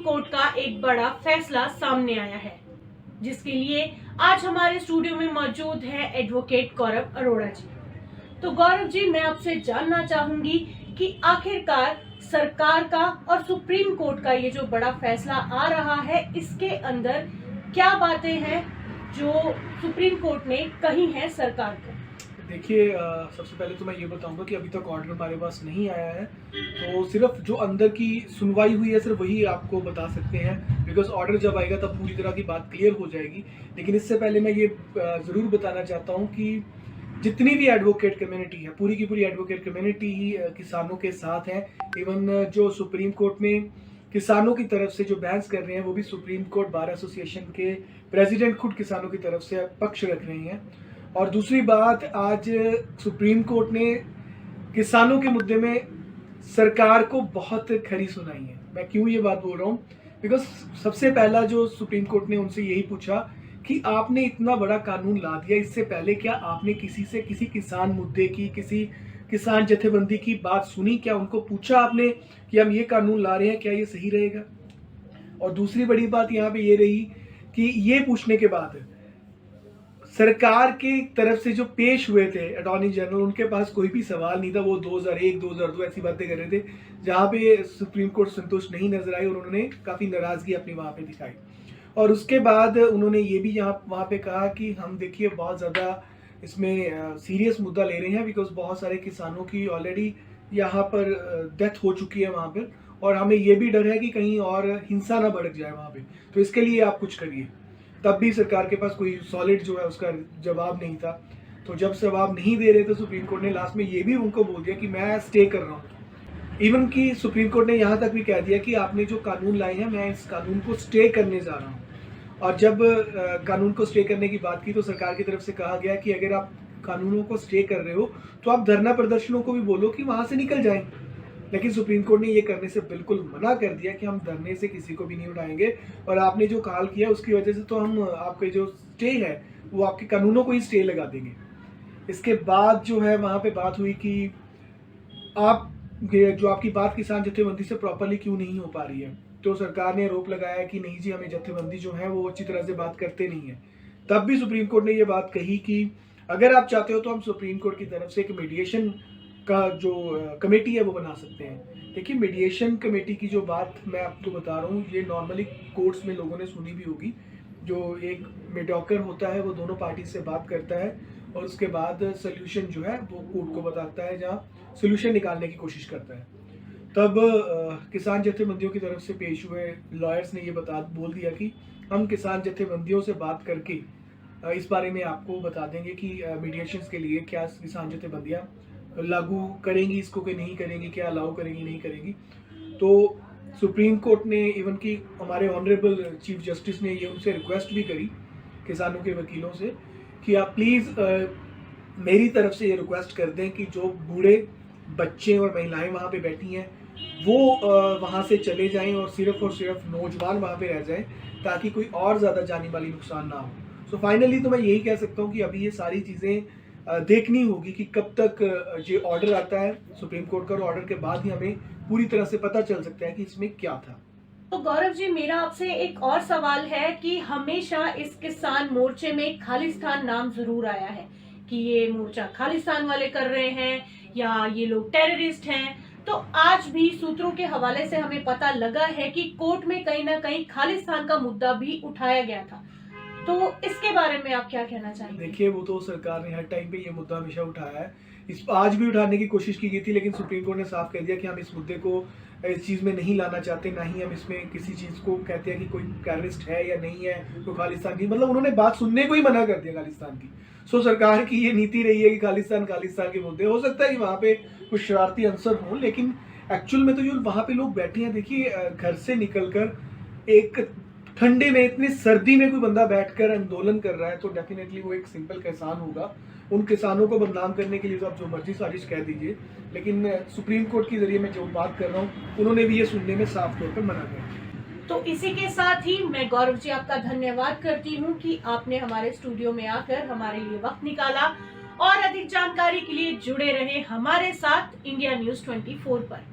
Court का एक बड़ा फैसला सामने आया है, जिसके लिए आज हमारे स्टूडियो में मौजूद है एडवोकेट गौरव अरोड़ा जी। तो गौरव जी, मैं आपसे जानना चाहूंगी कि आखिरकार सरकार का और सुप्रीम कोर्ट का ये जो बड़ा फैसला आ रहा है, इसके अंदर क्या बातें हैं जो सुप्रीम कोर्ट ने कही है सरकार को। देखिए, सबसे पहले तो मैं ये बताऊंगा कि अभी तक ऑर्डर हमारे पास नहीं आया है, तो सिर्फ जो अंदर की सुनवाई हुई है सिर्फ वही आपको बता सकते हैं। बिकॉज ऑर्डर जब आएगा तब पूरी तरह की बात क्लियर हो जाएगी। लेकिन इससे पहले मैं ये ज़रूर बताना चाहता हूँ कि जितनी भी एडवोकेट कम्युनिटी है, पूरी की पूरी एडवोकेट कम्युनिटी ही किसानों के साथ है। इवन जो सुप्रीम कोर्ट में किसानों की तरफ से जो बहस कर रहे हैं, वो भी सुप्रीम कोर्ट बार एसोसिएशन के प्रेसिडेंट खुद किसानों की तरफ से पक्ष रख रहे हैं। और दूसरी बात, आज सुप्रीम कोर्ट ने किसानों के मुद्दे में सरकार को बहुत खरी सुनाई है। मैं क्यों ये बात बोल रहा हूँ, बिकॉज सबसे पहला जो सुप्रीम कोर्ट ने उनसे यही पूछा कि आपने इतना बड़ा कानून ला दिया, इससे पहले क्या आपने किसी से किसी किसान मुद्दे की, किसी किसान जथेबंदी की बात सुनी? क्या उनको पूछा आपने कि हम ये कानून ला रहे हैं, क्या ये सही रहेगा? और दूसरी बड़ी बात यहाँ पे ये रही कि ये पूछने के बाद सरकार की तरफ से जो पेश हुए थे अटॉर्नी जनरल, उनके पास कोई भी सवाल नहीं था। वो 2001, 2002 ऐसी बातें कर रहे थे जहाँ पे सुप्रीम कोर्ट संतुष्ट नहीं नजर आई और उन्होंने काफ़ी नाराज़गी अपनी वहाँ पे दिखाई। और उसके बाद उन्होंने ये भी वहाँ पे कहा कि हम देखिए बहुत ज़्यादा इसमें सीरियस मुद्दा ले रहे हैं, बिकॉज बहुत सारे किसानों की ऑलरेडी यहाँ पर डेथ हो चुकी है वहाँ पर, और हमें ये भी डर है कि कहीं और हिंसा ना भड़क जाए वहाँ पे, तो इसके लिए आप कुछ करिए। तब भी सरकार के पास कोई सॉलिड जो है उसका जवाब नहीं था। तो जब जवाब नहीं दे रहे थे, सुप्रीम कोर्ट ने लास्ट में ये भी उनको बोल दिया कि मैं स्टे कर रहा हूँ। इवन कि सुप्रीम कोर्ट ने यहाँ तक भी कह दिया कि आपने जो कानून लाए हैं, मैं इस कानून को स्टे करने जा रहा हूँ। और जब कानून को स्टे करने की बात की तो सरकार की तरफ से कहा गया कि अगर आप कानूनों को स्टे कर रहे हो तो आप धरना प्रदर्शनों को भी बोलो कि वहाँ से निकल जाएं। लेकिन सुप्रीम कोर्ट ने ये करने से बिल्कुल मना कर दिया कि हम धरने से किसी को भी नहीं उठाएंगे, और आपने जो कॉल किया उसकी वजह से तो हम आपके जो स्टे है वो आपके कानूनों को ही स्टे लगा देंगे। इसके बाद जो है वहाँ पे बात हुई कि आप जो आपकी बात किसान जत्थेबंदी से प्रॉपरली क्यों नहीं हो पा रही है, तो सरकार ने आरोप लगाया कि नहीं जी, हमें जत्थेबंदी जो है वो अच्छी तरह से बात करते नहीं है। तब भी सुप्रीम कोर्ट ने ये बात कही कि अगर आप चाहते हो तो हम सुप्रीम कोर्ट की तरफ से एक मीडिएशन का जो कमेटी है वो बना सकते हैं। देखिए, मीडिएशन कमेटी की जो बात मैं आपको बता रहा हूँ, ये नॉर्मली कोर्ट्स में लोगों ने सुनी भी होगी। जो एक मीडिएटर होता है वो दोनों पार्टी से बात करता है और उसके बाद सोल्यूशन जो है वो कोर्ट को बताता है, जहाँ सोल्यूशन निकालने की कोशिश करता है। तब किसान जत्थेबंदियों की तरफ से पेश हुए लॉयर्स ने ये बोल दिया कि हम किसान जत्थेबंदियों से बात करके इस बारे में आपको बता देंगे कि मीडिएशंस के लिए क्या किसान जत्थेबंदियाँ लागू करेंगी इसको कि नहीं करेंगी, क्या अलाउ करेंगी नहीं करेंगी। तो सुप्रीम कोर्ट ने इवन कि हमारे ऑनरेबल चीफ जस्टिस ने ये उनसे रिक्वेस्ट भी करी किसानों के वकीलों से कि आप प्लीज़ मेरी तरफ से ये रिक्वेस्ट कर दें कि जो बूढ़े बच्चे और महिलाएं वहाँ पे बैठी हैं वो वहाँ से चले जाएं और सिर्फ नौजवान वहाँ पे रह जाएं, ताकि कोई और ज़्यादा जानी माली नुकसान ना हो। सो फाइनली तो मैं यही कह सकता हूँ कि अभी ये सारी चीज़ें देखनी होगी कि कब तक ये ऑर्डर आता है सुप्रीम कोर्ट का, और ऑर्डर के बाद ही हमें पूरी तरह से पता चल सकता है कि इसमें क्या था। तो गौरव जी, मेरा आपसे एक और सवाल है कि हमेशा इस किसान मोर्चे में खालिस्तान नाम जरूर आया है कि ये मोर्चा खालिस्तान वाले कर रहे हैं या ये लोग टेररिस्ट हैं। तो आज भी सूत्रों के हवाले से हमें पता लगा है कि कोर्ट में कहीं ना कहीं खालिस्तान का मुद्दा भी उठाया गया था। तो इसके बारे में आप क्या कहना चाहेंगे? देखिए, वो तो सरकार ने हर टाइम पे ये मुद्दा हमेशा उठाया है। आज भी उठाने की कोशिश की गई थी, लेकिन सुप्रीम कोर्ट ने साफ कह दिया कि हम इस मुद्दे को इस चीज़ में नहीं लाना चाहते, ना ही हम इसमें किसी चीज़ को कहते हैं कि कोई टेररिस्ट है या नहीं है, तो खालिस्तान की, मतलब उन्होंने बात सुनने को ही मना कर दिया खालिस्तान की। सो सरकार की ये नीति रही है कि खालिस्तान के मुद्दे, हो सकता है कि वहाँ पे कुछ शरारती अंसर हों, लेकिन एक्चुअल में तो जो वहाँ पे लोग बैठे हैं, देखिए घर से निकलकर एक ठंडे में इतनी सर्दी में कोई बंदा बैठकर आंदोलन कर रहा है, तो डेफिनेटली वो एक सिंपल किसान होगा। उन किसानों को बदनाम करने के लिए तो आप जो मर्जी साजिश कह दीजिए, लेकिन सुप्रीम कोर्ट के जरिए मैं जो बात कर रहा हूँ उन्होंने भी ये सुनने में साफ तौर पर मना किया। तो इसी के साथ ही मैं गौरव जी आपका धन्यवाद करती हूँ कि आपने हमारे स्टूडियो में आकर हमारे लिए वक्त निकाला, और अधिक जानकारी के लिए जुड़े रहे हमारे साथ इंडिया न्यूज़ 24 पर।